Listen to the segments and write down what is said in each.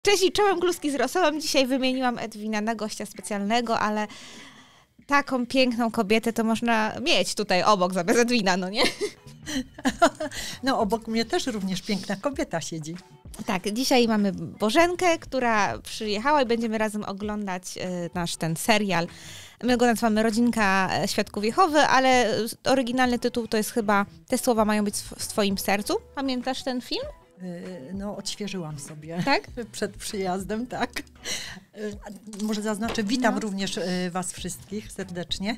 Cześć i czołem, kluski z rosołem. Dzisiaj wymieniłam Edwina na gościa specjalnego, ale taką piękną kobietę to można mieć tutaj obok zamiast Edwina, no nie? No obok mnie też również piękna kobieta siedzi. Tak, dzisiaj mamy Bożenkę, która przyjechała i będziemy razem oglądać nasz ten serial. My go nazywamy Rodzinka Świadków Jehowy, ale oryginalny tytuł to jest chyba Te słowa mają być w twoim sercu. Pamiętasz ten film? No, odświeżyłam sobie tak? Przed przyjazdem, tak. Może zaznaczę, witam również was wszystkich serdecznie.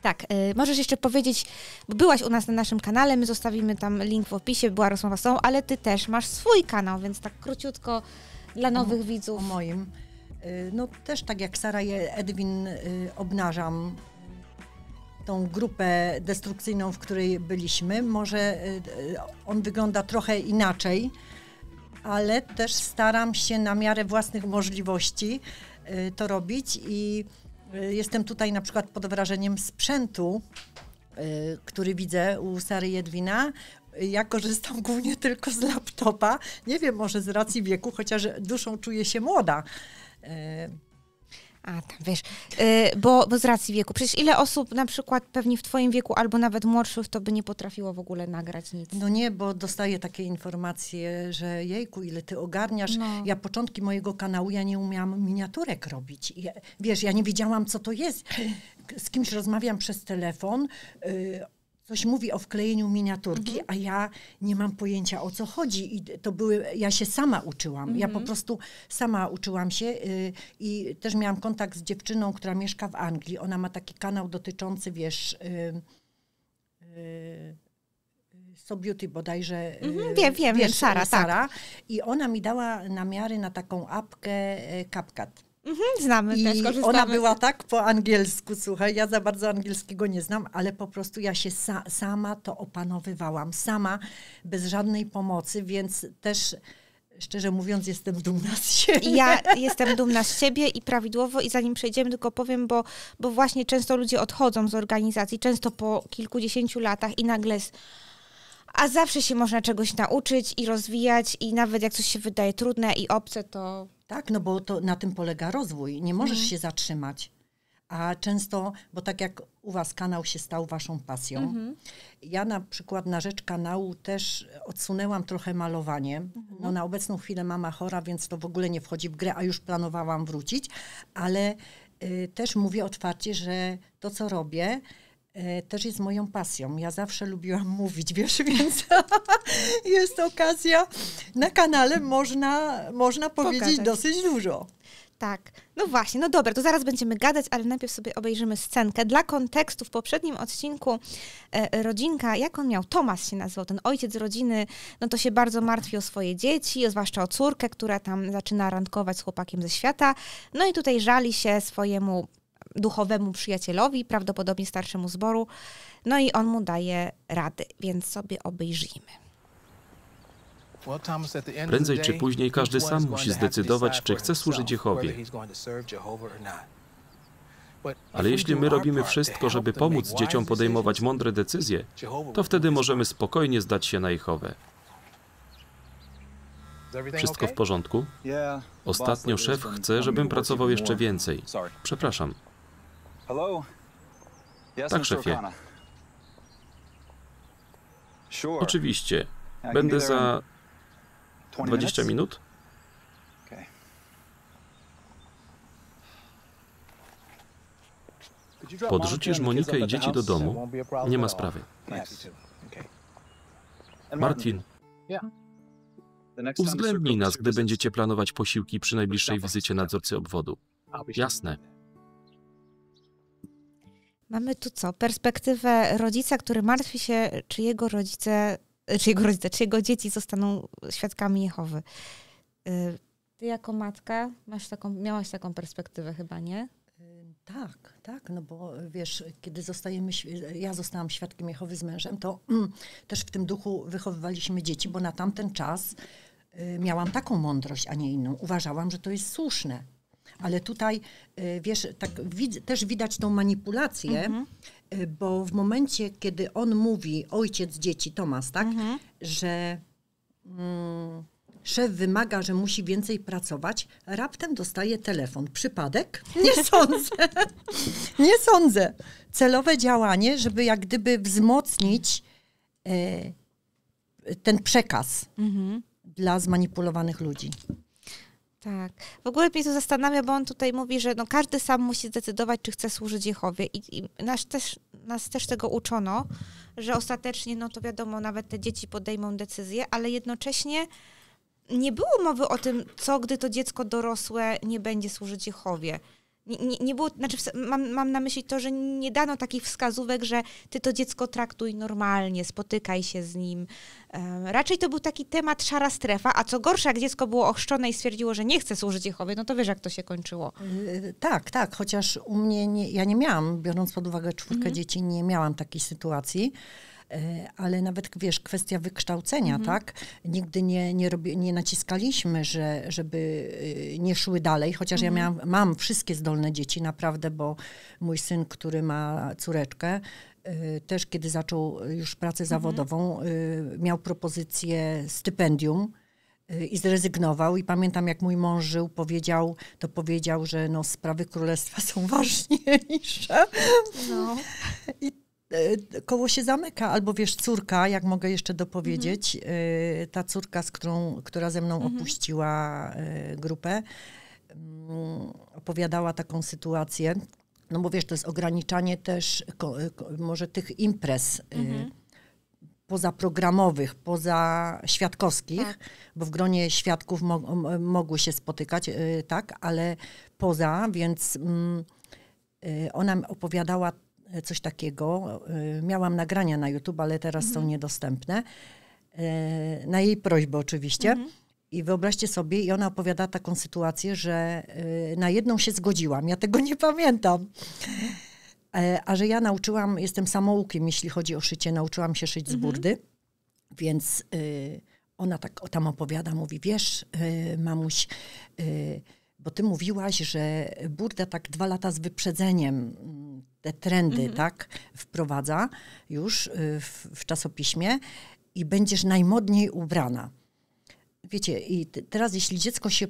Tak, możesz jeszcze powiedzieć, bo byłaś u nas na naszym kanale, my zostawimy tam link w opisie, była rozmowa z tobą, ale ty też masz swój kanał, więc tak króciutko dla nowych widzów. O moim. No też tak jak Sara i Edwin obnażam tą grupę destrukcyjną, w której byliśmy. Może on wygląda trochę inaczej, ale też staram się na miarę własnych możliwości to robić i jestem tutaj na przykład pod wrażeniem sprzętu, który widzę u Sary i Edwina. Ja korzystam głównie tylko z laptopa. Nie wiem, może z racji wieku, chociaż duszą czuję się młoda. A, tam wiesz, bo z racji wieku. Przecież ile osób na przykład pewnie w twoim wieku albo nawet młodszych to by nie potrafiło w ogóle nagrać nic. No nie, bo dostaję takie informacje, że jejku, ile ty ogarniasz. No. Ja początki mojego kanału, ja nie umiałam miniaturek robić. Wiesz, ja nie wiedziałam, co to jest. Z kimś rozmawiam przez telefon, coś mówi o wklejeniu miniaturki, a ja nie mam pojęcia, o co chodzi. I to ja się sama uczyłam. Ja po prostu sama uczyłam się i też miałam kontakt z dziewczyną, która mieszka w Anglii. Ona ma taki kanał dotyczący, wiesz, So Beauty bodajże. Wiem, Sara. Tak. I ona mi dała namiary na taką apkę CapCut. Znamy I też, korzystamy. Ona była tak po angielsku, słuchaj, ja za bardzo angielskiego nie znam, ale po prostu ja się sama to opanowywałam, sama, bez żadnej pomocy, więc też, szczerze mówiąc, jestem dumna z siebie. Ja jestem dumna z siebie i prawidłowo, i zanim przejdziemy, tylko powiem, bo właśnie często ludzie odchodzą z organizacji, często po kilkudziesięciu latach i nagle a zawsze się można czegoś nauczyć i rozwijać i nawet jak coś się wydaje trudne i obce, to... Tak, no bo to na tym polega rozwój. Nie możesz się zatrzymać. A często, bo tak jak u was kanał się stał waszą pasją, ja na przykład na rzecz kanału też odsunęłam trochę malowanie. No na obecną chwilę mama chora, więc to w ogóle nie wchodzi w grę, a już planowałam wrócić, ale też mówię otwarcie, że to, co robię, też jest moją pasją. Ja zawsze lubiłam mówić, wiesz, więc jest okazja. Na kanale można powiedzieć dosyć dużo. Tak, no właśnie, no dobra, to zaraz będziemy gadać, ale najpierw sobie obejrzymy scenkę. Dla kontekstu w poprzednim odcinku Rodzinka, jak on miał? Tomasz się nazywał, ten ojciec rodziny, no to się bardzo martwi o swoje dzieci, zwłaszcza o córkę, która tam zaczyna randkować z chłopakiem ze świata. No i tutaj żali się swojemu duchowemu przyjacielowi, prawdopodobnie starszemu zboru, no i on mu daje rady, więc sobie obejrzyjmy. Prędzej czy później każdy sam musi zdecydować, czy chce służyć Jehowie. Ale jeśli my robimy wszystko, żeby pomóc dzieciom podejmować mądre decyzje, to wtedy możemy spokojnie zdać się na Jehowę. Wszystko w porządku? Ostatnio szef chce, żebym pracował jeszcze więcej. Przepraszam. Tak, szefie. Oczywiście. Będę za 20 minut? Podrzucisz Monikę i dzieci do domu? Nie ma sprawy. Martin, uwzględnij nas, gdy będziecie planować posiłki przy najbliższej wizycie nadzorcy obwodu. Jasne. Mamy tu co? Perspektywę rodzica, który martwi się, czy jego dzieci zostaną świadkami Jehowy. Ty jako matka miałaś taką perspektywę chyba, nie? Tak, no bo wiesz, kiedy ja zostałam świadkiem Jehowy z mężem, to też w tym duchu wychowywaliśmy dzieci, bo na tamten czas miałam taką mądrość, a nie inną. Uważałam, że to jest słuszne. Ale tutaj, wiesz, tak też widać tą manipulację, bo w momencie, kiedy on mówi, ojciec dzieci, Tomasz, tak, że szef wymaga, że musi więcej pracować, raptem dostaje telefon. Przypadek? Nie sądzę. Nie sądzę. Celowe działanie, żeby jak gdyby wzmocnić ten przekaz dla zmanipulowanych ludzi. Tak. W ogóle mnie to zastanawia, bo on tutaj mówi, że no każdy sam musi zdecydować, czy chce służyć Jehowie. I nas też tego uczono, że ostatecznie, no to wiadomo, nawet te dzieci podejmą decyzję, ale jednocześnie nie było mowy o tym, co gdy to dziecko dorosłe nie będzie służyć Jehowie. Nie było, znaczy mam na myśli to, że nie dano takich wskazówek, że ty to dziecko traktuj normalnie, spotykaj się z nim. Raczej to był taki temat szara strefa, a co gorsza, jak dziecko było ochrzczone i stwierdziło, że nie chce służyć Jehowie, no to wiesz, jak to się kończyło. Tak, chociaż u mnie, ja nie miałam, biorąc pod uwagę 4 dzieci, nie miałam takiej sytuacji. Ale nawet, wiesz, kwestia wykształcenia, tak? Nigdy nie naciskaliśmy, żeby nie szły dalej, chociaż ja mam wszystkie zdolne dzieci, naprawdę, bo mój syn, który ma córeczkę, też kiedy zaczął już pracę zawodową, miał propozycję stypendium i zrezygnował. I pamiętam, jak mój mąż żył, powiedział, że no, sprawy królestwa są ważniejsze. No. Koło się zamyka, albo wiesz, córka, jak mogę jeszcze dopowiedzieć, ta córka, która ze mną opuściła grupę, opowiadała taką sytuację, no bo wiesz, to jest ograniczanie też może tych imprez pozaprogramowych, pozaświadkowskich, tak. Bo w gronie świadków mogły się spotykać, tak, ale poza, więc ona opowiadała coś takiego. Miałam nagrania na YouTube, ale teraz są niedostępne. Na jej prośbę oczywiście. I wyobraźcie sobie, i ona opowiada taką sytuację, że na jedną się zgodziłam. Ja tego nie pamiętam. A że ja jestem samoukiem, jeśli chodzi o szycie, nauczyłam się szyć z burdy. Więc ona tak tam opowiada, mówi, wiesz, mamuś, bo ty mówiłaś, że burda tak 2 lata z wyprzedzeniem te trendy, tak, wprowadza już w czasopiśmie i będziesz najmodniej ubrana. Wiecie, i teraz jeśli dziecko się,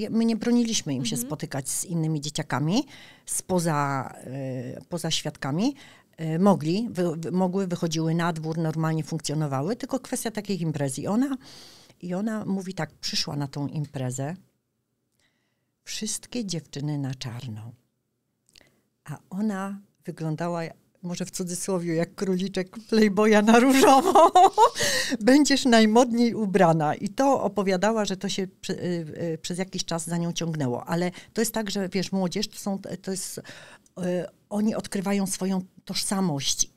my nie broniliśmy im się spotykać z innymi dzieciakami, poza świadkami, wychodziły na dwór, normalnie funkcjonowały, tylko kwestia takiej imprezy. I ona mówi tak, przyszła na tą imprezę, wszystkie dziewczyny na czarno. A ona wyglądała, może w cudzysłowie, jak króliczek Playboya na różowo. Będziesz najmodniej ubrana. I to opowiadała, że to się przez jakiś czas za nią ciągnęło. Ale to jest tak, że wiesz, młodzież, oni odkrywają swoją tożsamość.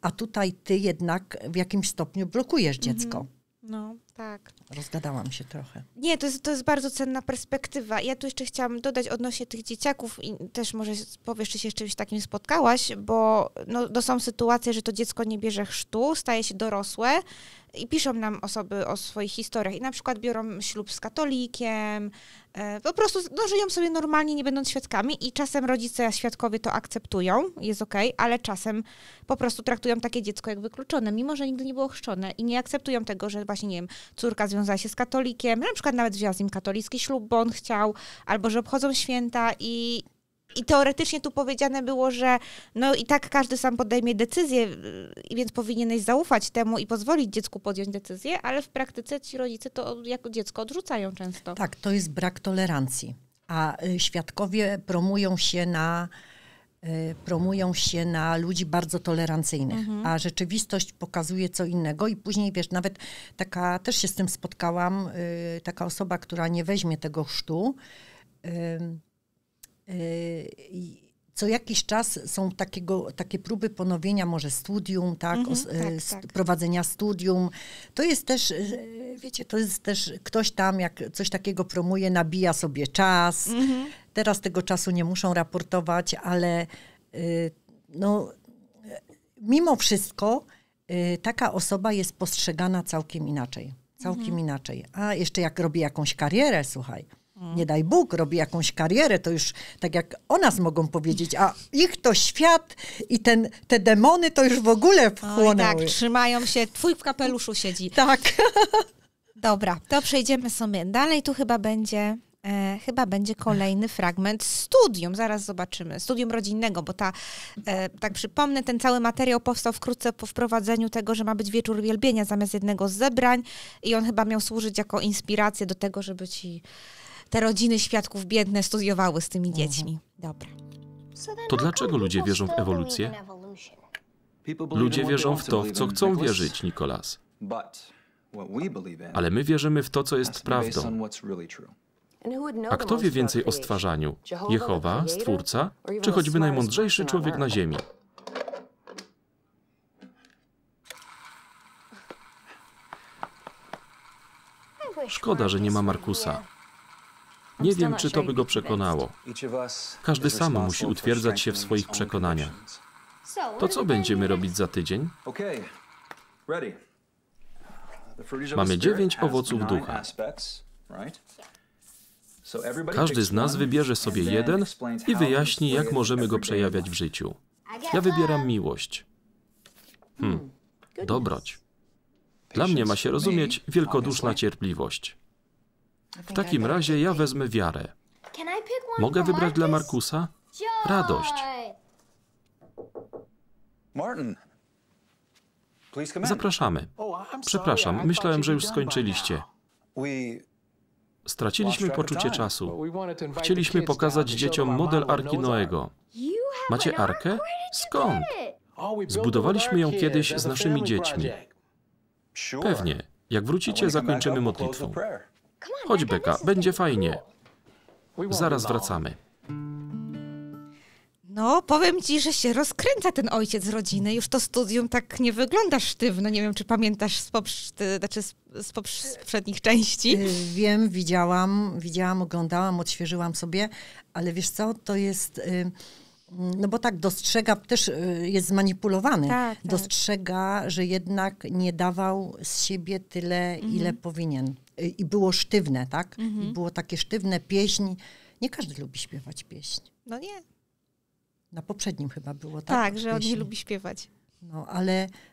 A tutaj ty jednak w jakimś stopniu blokujesz dziecko. No, tak. Rozgadałam się trochę. Nie, to jest bardzo cenna perspektywa. Ja tu jeszcze chciałam dodać odnośnie tych dzieciaków i też może powiesz, czy się z czymś takim spotkałaś, bo no, są sytuacje, że to dziecko nie bierze chrztu, staje się dorosłe i piszą nam osoby o swoich historiach i na przykład biorą ślub z katolikiem, po prostu żyją sobie normalnie, nie będąc świadkami i czasem rodzice, świadkowie to akceptują, jest okej, ale czasem po prostu traktują takie dziecko jak wykluczone, mimo że nigdy nie było chrzczone i nie akceptują tego, że właśnie, nie wiem, córka związała się z katolikiem, na przykład nawet wzięła z nim katolicki ślub, bo on chciał, albo że obchodzą święta i teoretycznie tu powiedziane było, że no i tak każdy sam podejmie decyzję, więc powinieneś zaufać temu i pozwolić dziecku podjąć decyzję, ale w praktyce ci rodzice to jako dziecko odrzucają często. Tak, to jest brak tolerancji. A świadkowie promują się na ludzi bardzo tolerancyjnych, a rzeczywistość pokazuje co innego i później, wiesz, nawet też się z tym spotkałam, taka osoba, która nie weźmie tego chrztu, co jakiś czas są takie próby ponowienia może studium, tak, prowadzenia studium. To jest też, wiecie, to jest też ktoś tam, jak coś takiego promuje, nabija sobie czas. Teraz tego czasu nie muszą raportować, ale no, mimo wszystko taka osoba jest postrzegana całkiem inaczej. Całkiem inaczej. A jeszcze jak robi jakąś karierę, słuchaj, nie daj Bóg, robi jakąś karierę, to już tak jak o nas mogą powiedzieć, a ich to świat i te demony to już w ogóle wchłonęły. Tak, trzymają się, twój w kapeluszu siedzi. Tak. Dobra, to przejdziemy sobie dalej. Tu chyba będzie kolejny fragment studium. Zaraz zobaczymy. Studium rodzinnego, bo tak przypomnę, ten cały materiał powstał wkrótce po wprowadzeniu tego, że ma być wieczór wielbienia zamiast jednego z zebrań i on chyba miał służyć jako inspiracja do tego, żeby te rodziny świadków biedne studiowały z tymi dziećmi. Dobra. To dlaczego ludzie wierzą w ewolucję? Ludzie wierzą w to, w co chcą wierzyć, Nicholas. Ale my wierzymy w to, co jest prawdą. A kto wie więcej o stwarzaniu? Jehowa, Stwórca, czy choćby najmądrzejszy człowiek na ziemi? Szkoda, że nie ma Markusa. Nie wiem, czy to by go przekonało. Każdy sam musi utwierdzać się w swoich przekonaniach. To co będziemy robić za tydzień? Mamy 9 owoców ducha. Każdy z nas wybierze sobie jeden i wyjaśni, jak możemy go przejawiać w życiu. Ja wybieram miłość. Dobroć. Dla mnie ma się rozumieć wielkoduszna cierpliwość. W takim razie ja wezmę wiarę. Mogę wybrać dla Markusa radość. Zapraszamy. Przepraszam, myślałem, że już skończyliście. Straciliśmy poczucie czasu. Chcieliśmy pokazać dzieciom model Arki Noego. Macie Arkę? Skąd? Zbudowaliśmy ją kiedyś z naszymi dziećmi. Pewnie. Jak wrócicie, zakończymy modlitwą. Chodź, Beka, będzie fajnie. Zaraz wracamy. No, powiem ci, że się rozkręca ten ojciec rodziny. Już to studium tak nie wygląda sztywno. Nie wiem, czy pamiętasz z poprzednich części. Wiem, widziałam, oglądałam, odświeżyłam sobie, ale wiesz co, to jest... No bo tak, dostrzega, też jest zmanipulowany. Tak. Dostrzega, że jednak nie dawał z siebie tyle, ile powinien. I było sztywne, tak? I było takie sztywne, pieśń. Nie każdy lubi śpiewać pieśń. No nie. Na poprzednim chyba było, tak? Tak, że on nie lubi śpiewać. No,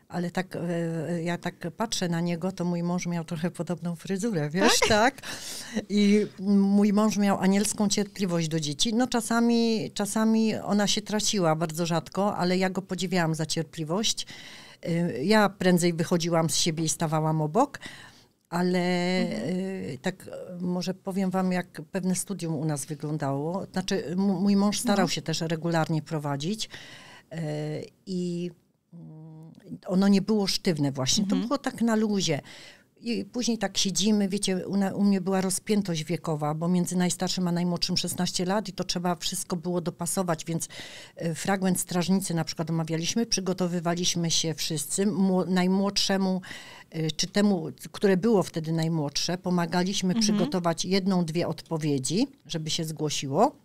ale tak, ja tak patrzę na niego, to mój mąż miał trochę podobną fryzurę, wiesz, tak? I mój mąż miał anielską cierpliwość do dzieci. No czasami ona się traciła, bardzo rzadko, ale ja go podziwiałam za cierpliwość. Ja prędzej wychodziłam z siebie i stawałam obok, ale tak może powiem wam, jak pewne studium u nas wyglądało. Znaczy mój mąż starał się też regularnie prowadzić i ono nie było sztywne właśnie, to było tak na luzie. I później tak siedzimy, wiecie, u mnie była rozpiętość wiekowa, bo między najstarszym a najmłodszym 16 lat i to trzeba wszystko było dopasować, więc fragment Strażnicy na przykład omawialiśmy, przygotowywaliśmy się wszyscy, najmłodszemu, czy temu, które było wtedy najmłodsze, pomagaliśmy przygotować 1-2 odpowiedzi, żeby się zgłosiło.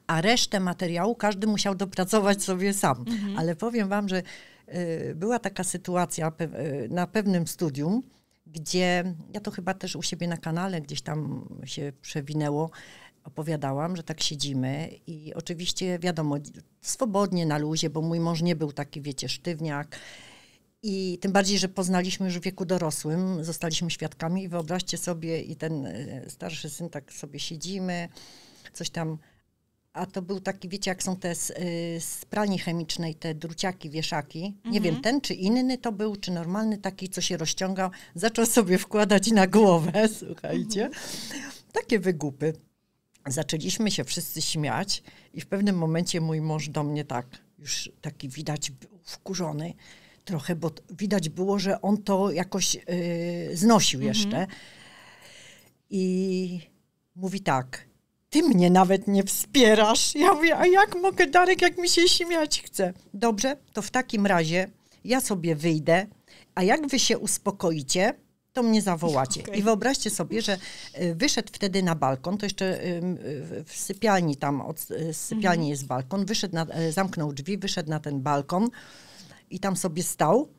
A resztę materiału każdy musiał dopracować sobie sam. Ale powiem wam, że była taka sytuacja na pewnym studium, gdzie, ja to chyba też u siebie na kanale gdzieś tam się przewinęło, opowiadałam, że tak siedzimy i oczywiście wiadomo, swobodnie na luzie, bo mój mąż nie był taki, wiecie, sztywniak. I tym bardziej, że poznaliśmy już w wieku dorosłym, zostaliśmy świadkami i wyobraźcie sobie, i ten starszy syn, tak sobie siedzimy, coś tam. A to był taki, wiecie, jak są te z pralni chemicznej, te druciaki, wieszaki. Nie wiem, ten czy inny to był, czy normalny taki, co się rozciągał. Zaczął sobie wkładać na głowę, słuchajcie. Takie wygupy. Zaczęliśmy się wszyscy śmiać i w pewnym momencie mój mąż do mnie tak, już taki widać był wkurzony trochę, bo widać było, że on to jakoś znosił jeszcze. I mówi tak: ty mnie nawet nie wspierasz. Ja mówię, a jak mogę, Darek, jak mi się śmiać chce? Dobrze, to w takim razie ja sobie wyjdę, a jak wy się uspokoicie, to mnie zawołacie. Okay. I wyobraźcie sobie, że wyszedł wtedy na balkon, to jeszcze w sypialni tam, z sypialni jest balkon, wyszedł zamknął drzwi, wyszedł na ten balkon i tam sobie stał.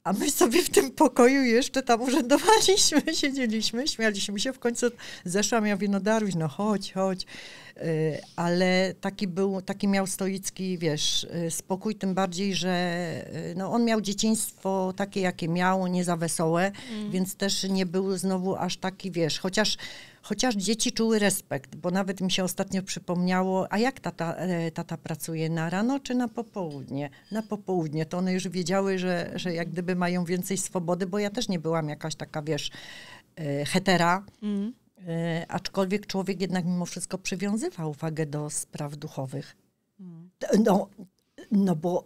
A my sobie w tym pokoju jeszcze tam urzędowaliśmy, siedzieliśmy, śmialiśmy się. W końcu zeszłam, ja mówię, no Daruś, no chodź. ale taki miał stoicki, wiesz, spokój, tym bardziej, że no, on miał dzieciństwo takie, jakie miał, nie za wesołe, więc też nie był znowu aż taki, wiesz, chociaż dzieci czuły respekt, bo nawet mi się ostatnio przypomniało, a jak tata pracuje, na rano czy na popołudnie? Na popołudnie, to one już wiedziały, że jak gdyby mają więcej swobody, bo ja też nie byłam jakaś taka, wiesz, hetera, aczkolwiek człowiek jednak mimo wszystko przywiązywał wagę do spraw duchowych. No bo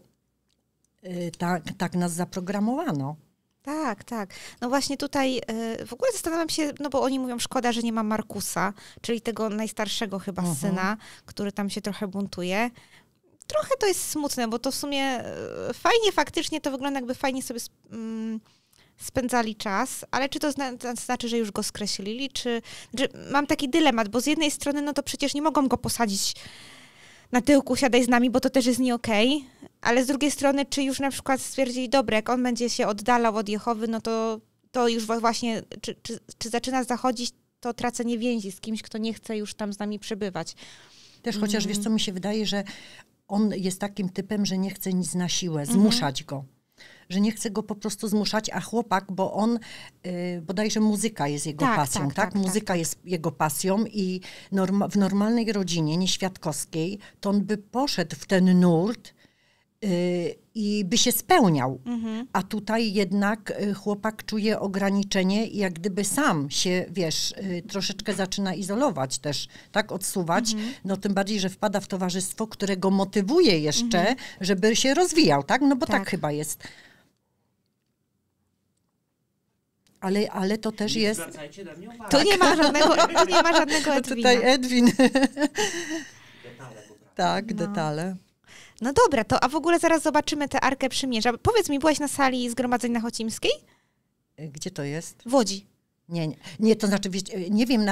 tak nas zaprogramowano. Tak, tak. No właśnie tutaj w ogóle zastanawiam się, no bo oni mówią, szkoda, że nie ma Markusa, czyli tego najstarszego chyba syna, który tam się trochę buntuje. Trochę to jest smutne, bo to w sumie fajnie faktycznie to wygląda, jakby fajnie sobie spędzali czas, ale czy to znaczy, że już go skreślili, czy mam taki dylemat, bo z jednej strony, no to przecież nie mogą go posadzić na tyłku, siadaj z nami, bo to też jest nie okej, ale z drugiej strony, czy już na przykład stwierdzili, dobra, jak on będzie się oddalał od Jehowy, no to już właśnie, czy zaczyna zachodzić to tracenie więzi z kimś, kto nie chce już tam z nami przebywać. Też chociaż wiesz co, mi się wydaje, że on jest takim typem, że nie chce nic na siłę, zmuszać go. Że nie chce go po prostu zmuszać, a chłopak, bo on, bodajże muzyka jest jego pasją, tak? Muzyka jest jego pasją i w normalnej rodzinie, nieświadkowskiej, to on by poszedł w ten nurt i by się spełniał. A tutaj jednak chłopak czuje ograniczenie i jak gdyby sam się, wiesz, troszeczkę zaczyna izolować też, tak, odsuwać, no tym bardziej, że wpada w towarzystwo, które go motywuje jeszcze, żeby się rozwijał, tak? No bo tak chyba jest. Ale to też jest... Zwracajcie na mnie uwagę. Tu nie ma żadnego Edwina. Tutaj Edwin. Tak, detale. No dobra, to a w ogóle zaraz zobaczymy tę Arkę Przymierza. Powiedz mi, byłaś na sali zgromadzeń na Chocimskiej? Gdzie to jest? W Łodzi. Nie, to znaczy, nie wiem,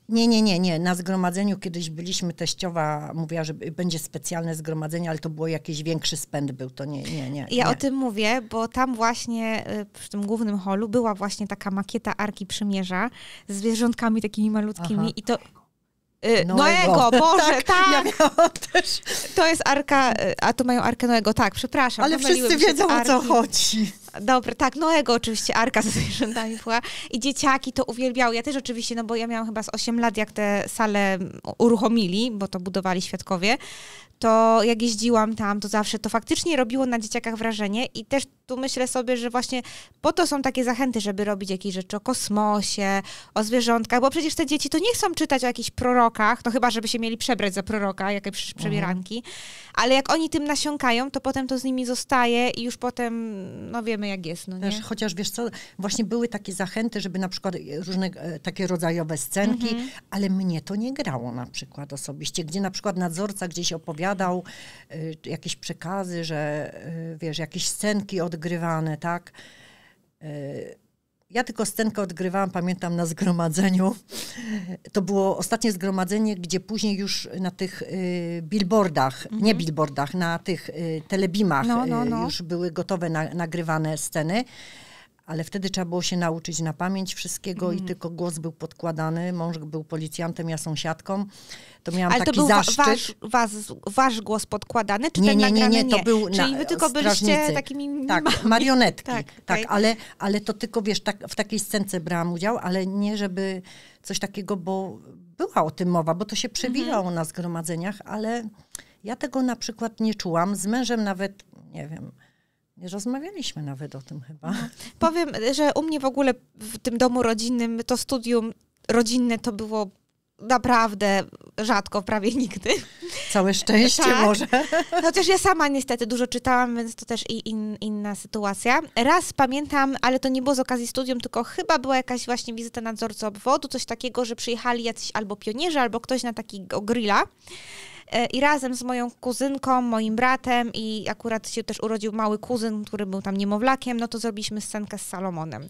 nie. Na zgromadzeniu kiedyś byliśmy, teściowa mówiła, że będzie specjalne zgromadzenie, ale to było jakiś większy spęd był, to nie. Ja o tym mówię, bo tam właśnie w tym głównym holu była właśnie taka makieta Arki Przymierza z zwierzątkami takimi malutkimi i to... Noego, Boże, tak! Ja miałam też. To jest Arka, a to mają Arkę Noego, tak, przepraszam. Ale wszyscy wiedzą, o co chodzi. Dobra, tak, Noego oczywiście, Arka ze zwierzętami była. I dzieciaki to uwielbiały. Ja też oczywiście, no bo ja miałam chyba z 8 lat, jak te sale uruchomili, bo to budowali świadkowie, to jak jeździłam tam, to zawsze to faktycznie robiło na dzieciakach wrażenie i też tu myślę sobie, że właśnie po to są takie zachęty, żeby robić jakieś rzeczy o kosmosie, o zwierzątkach, bo przecież te dzieci to nie chcą czytać o jakichś prorokach, no chyba, żeby się mieli przebrać za proroka, jakieś przebieranki, ale jak oni tym nasiąkają, to potem to z nimi zostaje i już potem, no wiemy jak jest, no nie? Też, chociaż wiesz co, właśnie były takie zachęty, żeby na przykład różne takie rodzajowe scenki, ale mnie to nie grało na przykład osobiście, gdzie na przykład nadzorca gdzieś opowiadał jakieś przekazy, że wiesz, jakieś scenki odgrywane, tak? Ja tylko scenkę odgrywałam, pamiętam na zgromadzeniu. To było ostatnie zgromadzenie, gdzie później już na tych billboardach, nie billboardach, na tych telebimach już były gotowe nagrywane sceny. Ale wtedy trzeba było się nauczyć na pamięć wszystkiego i tylko głos był podkładany. Mąż był policjantem, ja sąsiadką. To miałam ale taki to był zaszczyt. Wasz głos podkładany, czy nie, ten nagrany? Nie, to był Czyli wy tylko byliście takimi... Tak, marionetki. Tak, okay. ale to tylko, wiesz, w takiej scence brałam udział, ale nie, żeby coś takiego, bo była o tym mowa, bo to się przewijało na zgromadzeniach, ale ja tego na przykład nie czułam. Z mężem nawet, nie wiem, nie rozmawialiśmy nawet o tym chyba. Powiem, że u mnie w ogóle w tym domu rodzinnym to studium rodzinne to było naprawdę rzadko, prawie nigdy. Całe szczęście tak. Może. Chociaż ja sama niestety dużo czytałam, więc to też inna sytuacja. Raz pamiętam, ale to nie było z okazji studium, tylko chyba była jakaś właśnie wizyta nadzorcy obwodu, coś takiego, że przyjechali jacyś albo pionierzy, albo ktoś na takiego grilla. i razem z moją kuzynką, moim bratem i akurat się też urodził mały kuzyn, który był tam niemowlakiem, no to zrobiliśmy scenkę z Salomonem,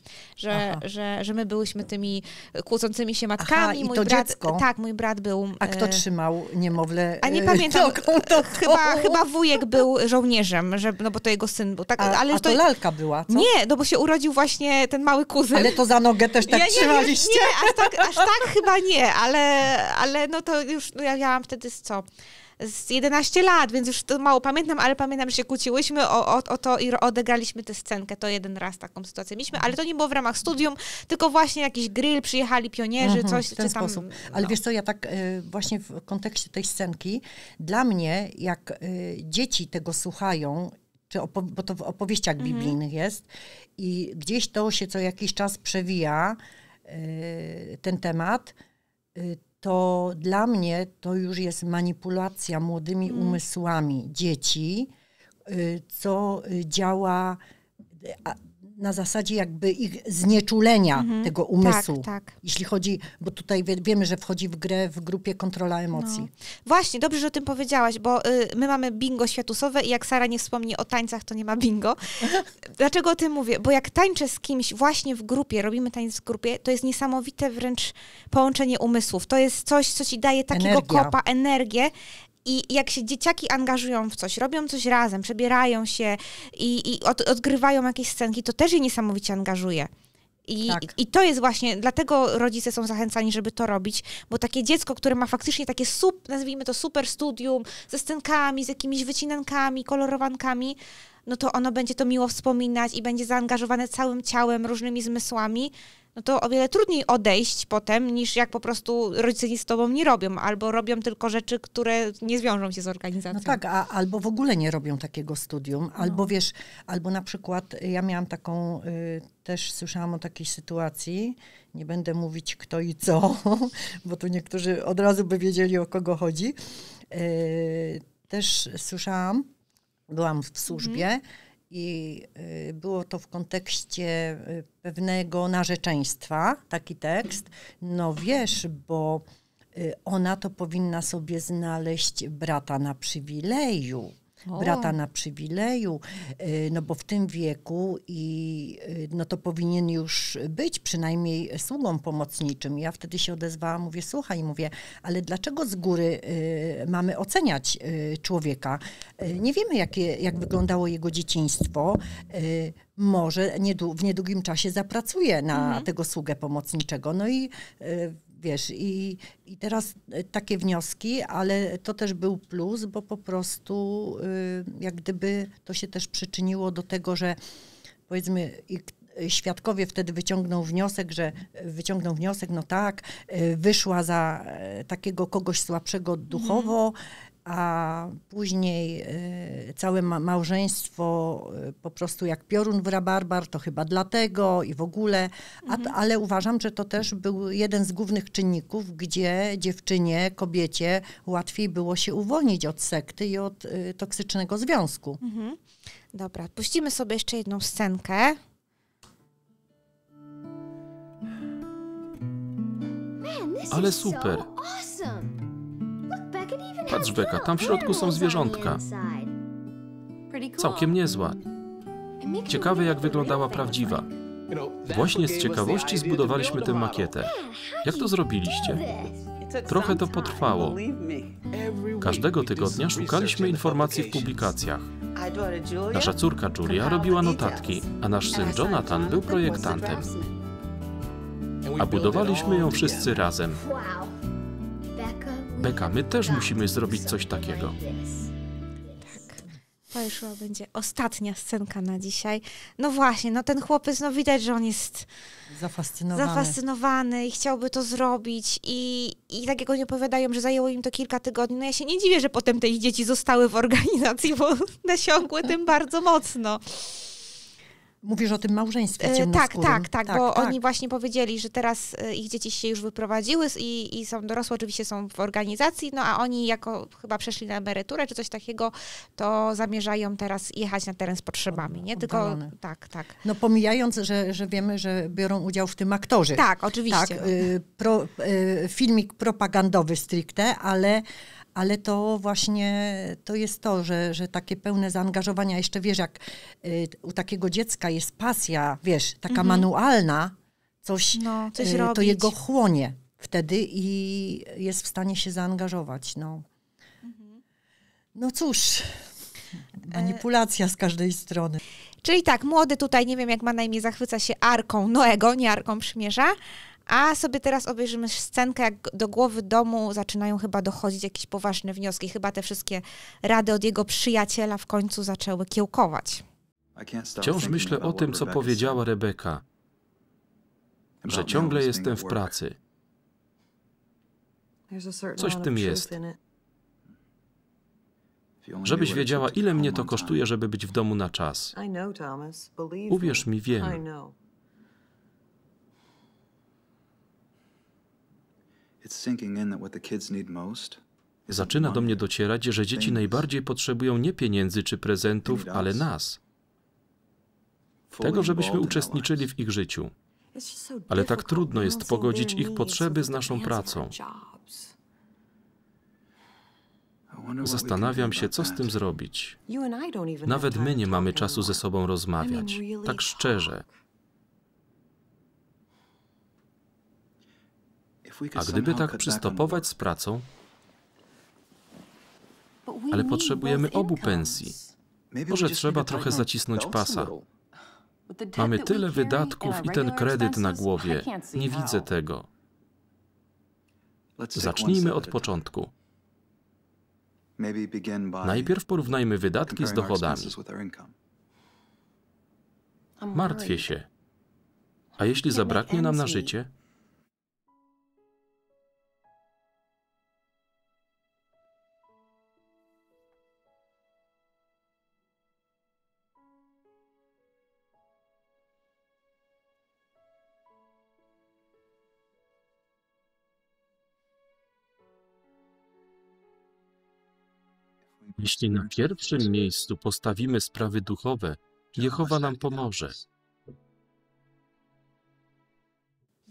że my byłyśmy tymi kłócącymi się matkami. Aha, i to dziecko? Tak, mój brat był... A kto trzymał niemowlę? A nie pamiętam, chyba wujek był żołnierzem, no bo to jego syn był. Tak, ale to lalka była, co? Nie, no bo się urodził właśnie ten mały kuzyn. Ale to za nogę też tak trzymaliście? Nie, aż tak chyba nie, ale no to już, no ja miałam wtedy z 11 lat, więc już to mało pamiętam, ale pamiętam, że się kłóciłyśmy o to i odegraliśmy tę scenkę. To jeden raz taką sytuację mieliśmy, ale to nie było w ramach studium, tylko właśnie jakiś grill, przyjechali pionierzy, coś. W ten sposób. Ale wiesz co, ja tak właśnie w kontekście tej scenki, dla mnie, jak dzieci tego słuchają, bo to w opowieściach biblijnych jest i gdzieś to się co jakiś czas przewija, ten temat, to dla mnie to już jest manipulacja młodymi umysłami dzieci, co działa na zasadzie jakby ich znieczulenia tego umysłu. Tak. Jeśli chodzi, bo tutaj wiemy, że wchodzi w grę w grupie kontrola emocji. No. Właśnie, dobrze, że o tym powiedziałaś, bo my mamy bingo światusowe i jak Sara nie wspomni o tańcach, to nie ma bingo. Dlaczego o tym mówię? Bo jak tańczę z kimś właśnie w grupie, robimy tańc w grupie, to jest niesamowite wręcz połączenie umysłów. To jest coś, co ci daje takiego kopa, energię. I jak się dzieciaki angażują w coś, robią coś razem, przebierają się i odgrywają jakieś scenki, to też je niesamowicie angażuje. I to jest właśnie, dlatego rodzice są zachęcani, żeby to robić, bo takie dziecko, które ma faktycznie takie nazwijmy to super studium, ze scenkami, z jakimiś wycinankami, kolorowankami, no to ono będzie to miło wspominać i będzie zaangażowane całym ciałem, różnymi zmysłami, no to o wiele trudniej odejść potem, niż jak po prostu rodzice nic z tobą nie robią, albo robią tylko rzeczy, które nie zwiążą się z organizacją. No tak, albo w ogóle nie robią takiego studium, albo wiesz, albo na przykład ja miałam taką, też słyszałam o takiej sytuacji, nie będę mówić kto i co, bo tu niektórzy od razu by wiedzieli, o kogo chodzi. Też słyszałam, byłam w służbie, i było to w kontekście pewnego narzeczeństwa, taki tekst. No wiesz, bo ona to powinna sobie znaleźć brata na przywileju. No bo w tym wieku no to powinien już być przynajmniej sługą pomocniczym. Ja wtedy się odezwałam, mówię, słuchaj, ale dlaczego z góry mamy oceniać człowieka? Nie wiemy, jak wyglądało jego dzieciństwo. Może w niedługim czasie zapracuje na tego sługę pomocniczego. No i wiesz, i teraz takie wnioski, ale to też był plus, bo po prostu jak gdyby to się też przyczyniło do tego, że powiedzmy świadkowie wtedy wyciągnął wniosek, no tak, wyszła za takiego kogoś słabszego duchowo, a później całe małżeństwo po prostu jak piorun w rabarbar, to chyba dlatego i w ogóle, ale uważam, że to też był jeden z głównych czynników, gdzie dziewczynie, kobiecie łatwiej było się uwolnić od sekty i od toksycznego związku. Dobra, puścimy sobie jeszcze jedną scenkę. Ale super. Patrz, Beka, tam w środku są zwierzątka. Całkiem niezła. Ciekawe, jak wyglądała prawdziwa. Właśnie z ciekawości zbudowaliśmy tę makietę. Jak to zrobiliście? Trochę to potrwało. Każdego tygodnia szukaliśmy informacji w publikacjach. Nasza córka Julia robiła notatki, a nasz syn Jonathan był projektantem. A budowaliśmy ją wszyscy razem. Beka, my też musimy zrobić coś takiego. Tak. To już będzie ostatnia scenka na dzisiaj. No właśnie, no ten chłopiec, no widać, że on jest zafascynowany i chciałby to zrobić. I tak jak oni opowiadają, że zajęło im to kilka tygodni, no ja się nie dziwię, że potem te ich dzieci zostały w organizacji, bo nasiąkły tym bardzo mocno. Mówisz o tym małżeństwie ciemnoskórym. Tak, bo oni właśnie powiedzieli, że teraz ich dzieci się już wyprowadziły i są dorosłe, oczywiście są w organizacji, no a oni jako chyba przeszli na emeryturę czy coś takiego, to zamierzają teraz jechać na teren z potrzebami, nie? Tylko tak. No pomijając, że wiemy, że biorą udział w tym aktorzy. Tak, oczywiście. Tak, filmik propagandowy stricte, Ale to właśnie to jest to, że takie pełne zaangażowania, jeszcze wiesz, jak u takiego dziecka jest pasja, wiesz, taka manualna, coś to robić. jego chłonie wtedy i jest w stanie się zaangażować. No cóż, manipulacja z każdej strony. Czyli tak, młody tutaj, nie wiem jak ma na imię, zachwyca się Arką Noego, nie Arką Przymierza, a sobie teraz obejrzymy scenkę, jak do głowy domu zaczynają chyba dochodzić jakieś poważne wnioski. Chyba te wszystkie rady od jego przyjaciela w końcu zaczęły kiełkować. Wciąż myślę o tym, co powiedziała Rebeka, że ciągle jestem w pracy. Coś w tym jest. Żebyś wiedziała, ile mnie to kosztuje, żeby być w domu na czas. Uwierz mi, wiem. Zaczyna do mnie docierać, że dzieci najbardziej potrzebują nie pieniędzy czy prezentów, ale nas. Tego, żebyśmy uczestniczyli w ich życiu. Ale tak trudno jest pogodzić ich potrzeby z naszą pracą. Zastanawiam się, co z tym zrobić. Nawet my nie mamy czasu ze sobą rozmawiać. Tak szczerze. A gdyby tak przystopować z pracą, ale potrzebujemy obu pensji. Może trzeba trochę zacisnąć pasa. Mamy tyle wydatków i ten kredyt na głowie. Nie widzę tego. Zacznijmy od początku. Najpierw porównajmy wydatki z dochodami. Martwię się. A jeśli zabraknie nam na życie? Jeśli na pierwszym miejscu postawimy sprawy duchowe, Jehowa nam pomoże.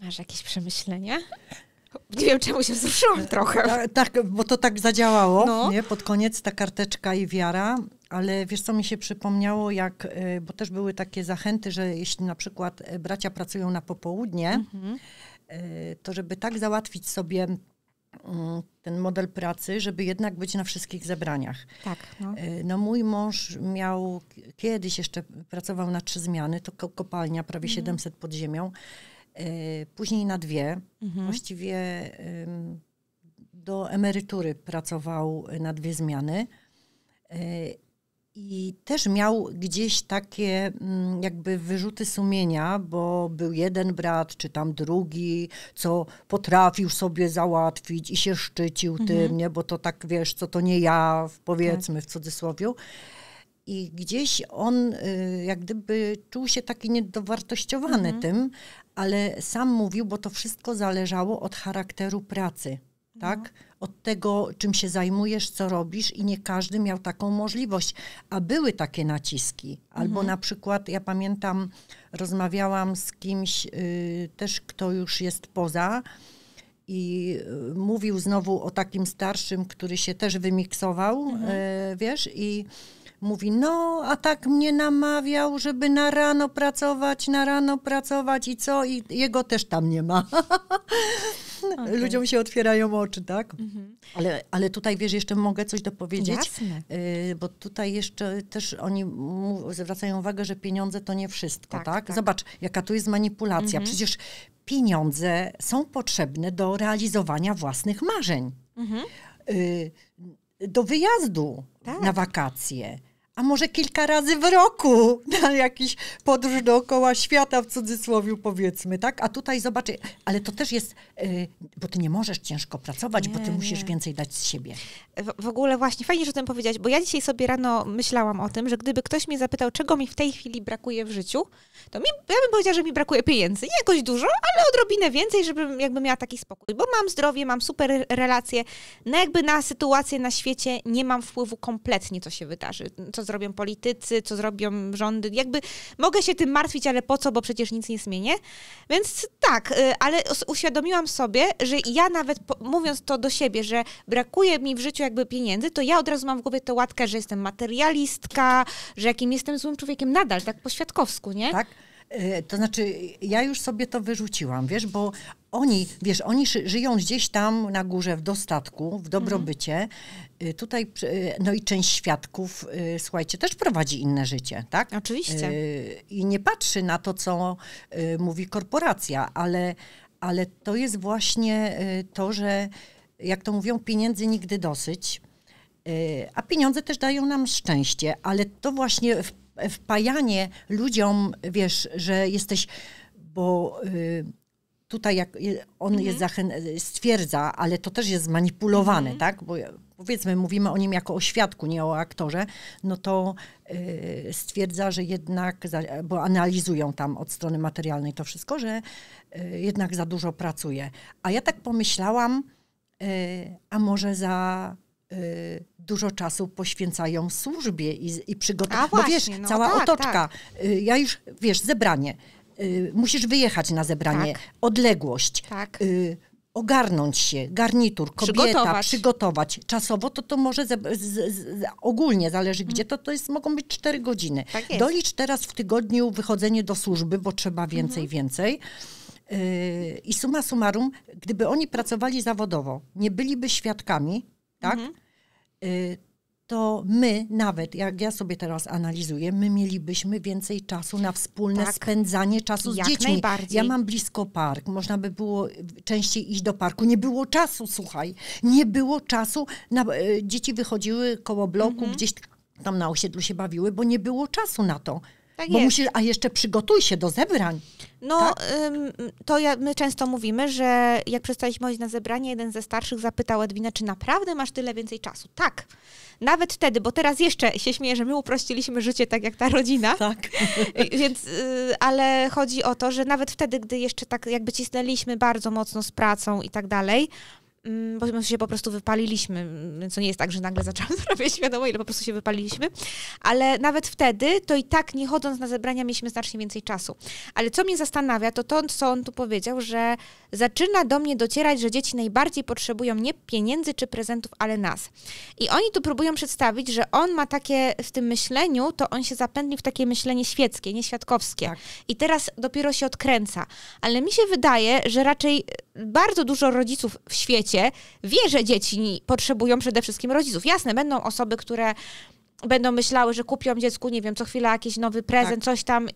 Masz jakieś przemyślenia? Nie wiem, czemu się wzruszyłam trochę. Tak, bo to tak zadziałało, nie? Pod koniec ta karteczka i wiara, ale wiesz co mi się przypomniało, bo też były takie zachęty, że jeśli na przykład bracia pracują na popołudnie, to żeby tak załatwić sobie ten model pracy, żeby jednak być na wszystkich zebraniach. Tak, no mój mąż miał, kiedyś jeszcze pracował na 3 zmiany, to kopalnia, prawie 700 pod ziemią, później na 2, właściwie do emerytury pracował na 2 zmiany. I też miał gdzieś takie jakby wyrzuty sumienia, bo był jeden brat, czy tam drugi, co potrafił sobie załatwić i się szczycił tym, nie? Bo to tak, wiesz, co to nie ja, powiedzmy w cudzysłowie. I gdzieś on jak gdyby czuł się taki niedowartościowany tym, ale sam mówił, bo to wszystko zależało od charakteru pracy. Tak? Od tego, czym się zajmujesz, co robisz i nie każdy miał taką możliwość. A były takie naciski. Albo na przykład, ja pamiętam, rozmawiałam z kimś też, kto już jest poza i mówił znowu o takim starszym, który się też wymiksował, wiesz, i mówi, no, a tak mnie namawiał, żeby na rano pracować i co? I jego też tam nie ma. Okay. Ludziom się otwierają oczy, tak? Ale tutaj, wiesz, jeszcze mogę coś dopowiedzieć. Jasne. Bo tutaj jeszcze też oni zwracają uwagę, że pieniądze to nie wszystko, tak? Zobacz, jaka tu jest manipulacja. Przecież pieniądze są potrzebne do realizowania własnych marzeń. Do wyjazdu na wakacje. A może kilka razy w roku na jakiś podróż dookoła świata, w cudzysłowie powiedzmy, tak? A tutaj zobacz, ale to też jest, bo ty nie możesz ciężko pracować, bo ty musisz więcej dać z siebie. W ogóle właśnie, fajnie, że o tym powiedziałaś, bo ja dzisiaj sobie rano myślałam o tym, że gdyby ktoś mnie zapytał, czego mi w tej chwili brakuje w życiu, to ja bym powiedziała, że mi brakuje pieniędzy. Nie jakoś dużo, ale odrobinę więcej, żebym jakby miała taki spokój. Bo mam zdrowie, mam super relacje, no jakby na sytuację na świecie nie mam wpływu kompletnie, co się wydarzy, co co zrobią politycy, co zrobią rządy. Jakby mogę się tym martwić, ale po co, bo przecież nic nie zmienię. Więc tak, ale uświadomiłam sobie, że ja nawet mówiąc to do siebie, że brakuje mi w życiu jakby pieniędzy, to ja od razu mam w głowie tę łatkę, że jestem materialistka, że jakim jestem złym człowiekiem nadal, tak po świadkowsku, nie? Tak. To znaczy, ja już sobie to wyrzuciłam, wiesz, bo oni żyją gdzieś tam na górze w dostatku, w dobrobycie. Tutaj, no i część świadków, słuchajcie, też prowadzi inne życie, tak? Oczywiście. I nie patrzy na to, co mówi korporacja, ale to jest właśnie to, że jak to mówią, pieniędzy nigdy dosyć, a pieniądze też dają nam szczęście, ale to właśnie wpajanie ludziom, wiesz, że jesteś, bo tutaj jak on jest stwierdza, ale to też jest zmanipulowane, tak? Bo powiedzmy, mówimy o nim jako o świadku, nie o aktorze, no to stwierdza, że jednak, bo analizują tam od strony materialnej to wszystko, że jednak za dużo pracuje. A ja tak pomyślałam, a może za dużo czasu poświęcają służbie i przygotowaniu. Bo wiesz, no, cała tak, otoczka, tak. Ja już, wiesz, zebranie, musisz wyjechać na zebranie, tak. Odległość, Tak. Ogarnąć się, garnitur, kobieta, przygotować. Czasowo to może ogólnie zależy gdzie, to mogą być 4 godziny. Tak jest. Dolicz teraz w tygodniu wychodzenie do służby, bo trzeba więcej. I summa summarum, gdyby oni pracowali zawodowo, nie byliby świadkami, tak? To my nawet, jak ja sobie teraz analizuję, my mielibyśmy więcej czasu na wspólne spędzanie czasu z dziećmi. Najbardziej. Ja mam blisko park, można by było częściej iść do parku. Nie było czasu, słuchaj, nie było czasu. Dzieci wychodziły koło bloku, gdzieś tam na osiedlu się bawiły, bo nie było czasu na to. Tak bo jest. musisz, a jeszcze przygotuj się do zebrań. No, tak? my często mówimy, że jak przestaliśmy chodzić na zebranie, jeden ze starszych zapytał Edwinę, czy naprawdę masz tyle więcej czasu? Tak. Nawet wtedy, bo teraz jeszcze się śmieję, że my uprościliśmy życie tak jak ta rodzina. Tak. Więc, ale chodzi o to, że nawet wtedy, gdy jeszcze tak jakby cisnęliśmy bardzo mocno z pracą i tak dalej, bo my się po prostu wypaliliśmy, więc to nie jest tak, że nagle zaczęłam zarabiać wiadomo ile, po prostu się wypaliliśmy, ale nawet wtedy, to i tak nie chodząc na zebrania mieliśmy znacznie więcej czasu. Ale co mnie zastanawia, to, co on tu powiedział, że zaczyna do mnie docierać, że dzieci najbardziej potrzebują nie pieniędzy czy prezentów, ale nas. I oni tu próbują przedstawić, że on ma takie, w tym myśleniu, to on się zapędli w takie myślenie świeckie, nie świadkowskie. Tak. I teraz dopiero się odkręca. Ale mi się wydaje, że raczej bardzo dużo rodziców w świecie wie, że dzieci potrzebują przede wszystkim rodziców. Jasne, będą osoby, które będą myślały, że kupią dziecku, nie wiem, co chwila jakiś nowy prezent, coś tam,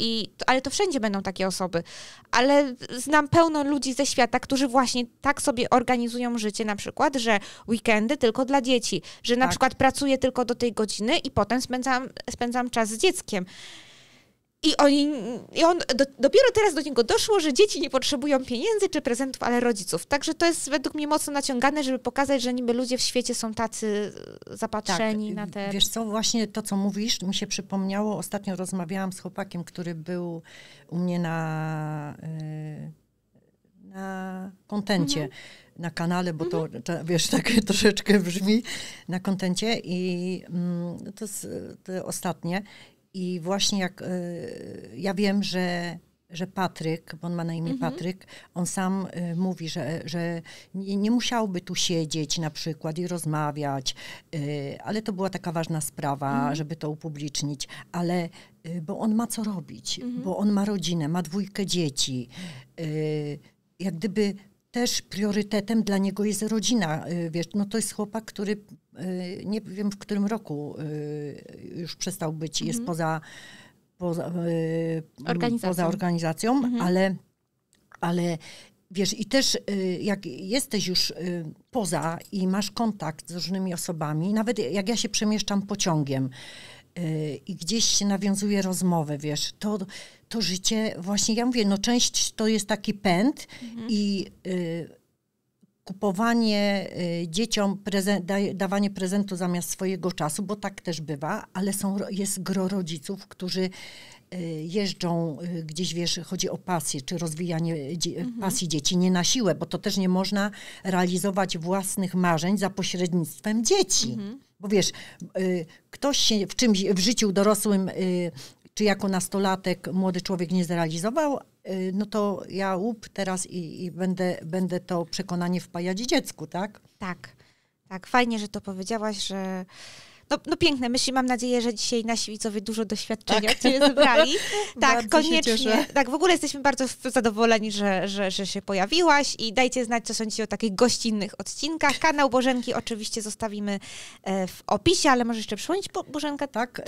ale to wszędzie będą takie osoby. Ale znam pełno ludzi ze świata, którzy właśnie tak sobie organizują życie, na przykład, że weekendy tylko dla dzieci, że na przykład pracuję tylko do tej godziny i potem spędzam czas z dzieckiem. I on dopiero teraz do niego doszło, że dzieci nie potrzebują pieniędzy czy prezentów, ale rodziców. Także to jest według mnie mocno naciągane, żeby pokazać, że niby ludzie w świecie są tacy zapatrzeni na te... Wiesz co, właśnie to, co mówisz, mi się przypomniało. Ostatnio rozmawiałam z chłopakiem, który był u mnie na kontencie, na kanale, bo to wiesz, tak troszeczkę brzmi, na kontencie i to jest to ostatnie. I właśnie jak ja wiem, że Patryk, bo on ma na imię Patryk, on sam mówi, że nie musiałby tu siedzieć na przykład i rozmawiać, ale to była taka ważna sprawa, żeby to upublicznić, ale bo on ma co robić, bo on ma rodzinę, ma 2 dzieci, jak gdyby też priorytetem dla niego jest rodzina. Wiesz, no to jest chłopak, który nie wiem w którym roku już przestał być, jest poza organizacją, ale wiesz, i też jak jesteś już poza i masz kontakt z różnymi osobami, nawet jak ja się przemieszczam pociągiem i gdzieś się nawiązuje rozmowę, wiesz, to życie właśnie, ja mówię, no część to jest taki pęd i kupowanie dzieciom, dawanie prezentu zamiast swojego czasu, bo tak też bywa, ale jest gro rodziców, którzy jeżdżą gdzieś, wiesz, chodzi o pasję, czy rozwijanie pasji dzieci, nie na siłę, bo to też nie można realizować własnych marzeń za pośrednictwem dzieci. Bo wiesz, ktoś się w czymś w życiu dorosłym, czy jako nastolatek młody człowiek nie zrealizował, no to ja teraz i będę to przekonanie wpajać dziecku, tak? Tak, fajnie, że to powiedziałaś, że no piękne myśli. Mam nadzieję, że dzisiaj nasi widzowie dużo doświadczenia od ciebie zebrali. Tak, koniecznie. Tak, w ogóle jesteśmy bardzo zadowoleni, że się pojawiłaś i dajcie znać, co sądzicie o takich gościnnych odcinkach. Kanał Bożenki oczywiście zostawimy w opisie, ale może jeszcze przypomnieć, Bożenka? Tak,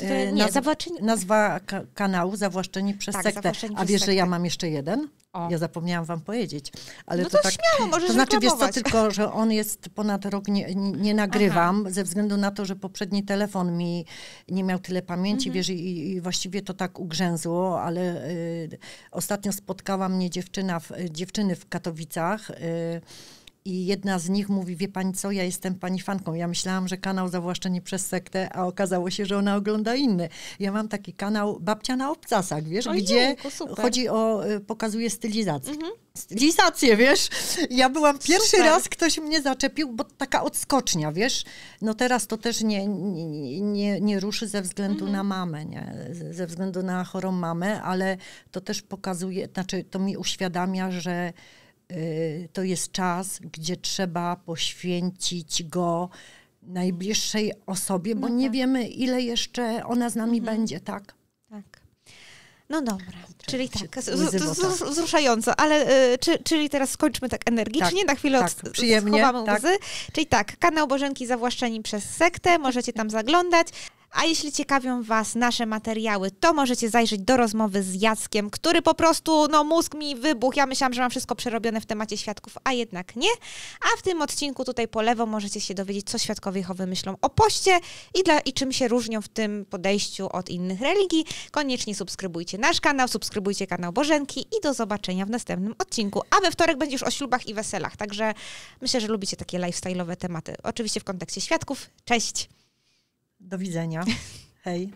nazwa kanału Zawłaszczeni przez sektę. A wiesz, że ja mam jeszcze jeden? Ja zapomniałam wam powiedzieć. Ale no to tak, śmiało, możesz to znaczy, wiesz co, tylko, że on jest ponad rok, nie nagrywam, ze względu na to, że poprzedni telefon mi nie miał tyle pamięci, wiesz, i właściwie to tak ugrzęzło, ale ostatnio spotkała mnie dziewczyny w Katowicach, i jedna z nich mówi, wie pani co, ja jestem pani fanką. Ja myślałam, że kanał Zawłaszczeni przez sektę, a okazało się, że ona ogląda inny. Ja mam taki kanał Babcia na obcasach, wiesz, gdzie chodzi o, pokazuje stylizację. Stylizację, wiesz. Ja byłam pierwszy raz, ktoś mnie zaczepił, bo taka odskocznia, wiesz. No teraz to też nie ruszy ze względu na mamę, nie? Ze względu na chorą mamę, ale to też pokazuje, znaczy to mi uświadamia, że to jest czas, gdzie trzeba poświęcić go najbliższej osobie, bo nie wiemy, ile jeszcze ona z nami będzie, tak? Tak. No dobra, czyli tak, wzruszająco, ale czyli teraz skończmy tak energicznie, na chwilę schowamy łzy. Czyli tak, kanał Bożenki Zawłaszczeni przez sektę, możecie tam zaglądać. A jeśli ciekawią was nasze materiały, to możecie zajrzeć do rozmowy z Jackiem, który po prostu, no mózg mi wybuchł. Ja myślałam, że mam wszystko przerobione w temacie świadków, a jednak nie. A w tym odcinku tutaj po lewo możecie się dowiedzieć, co świadkowie Jehowy myślą o poście i czym się różnią w tym podejściu od innych religii. Koniecznie subskrybujcie nasz kanał, subskrybujcie kanał Bożenki i do zobaczenia w następnym odcinku. A we wtorek będzie już o ślubach i weselach, także myślę, że lubicie takie lifestyle'owe tematy. Oczywiście w kontekście świadków. Cześć! Do widzenia. Hej.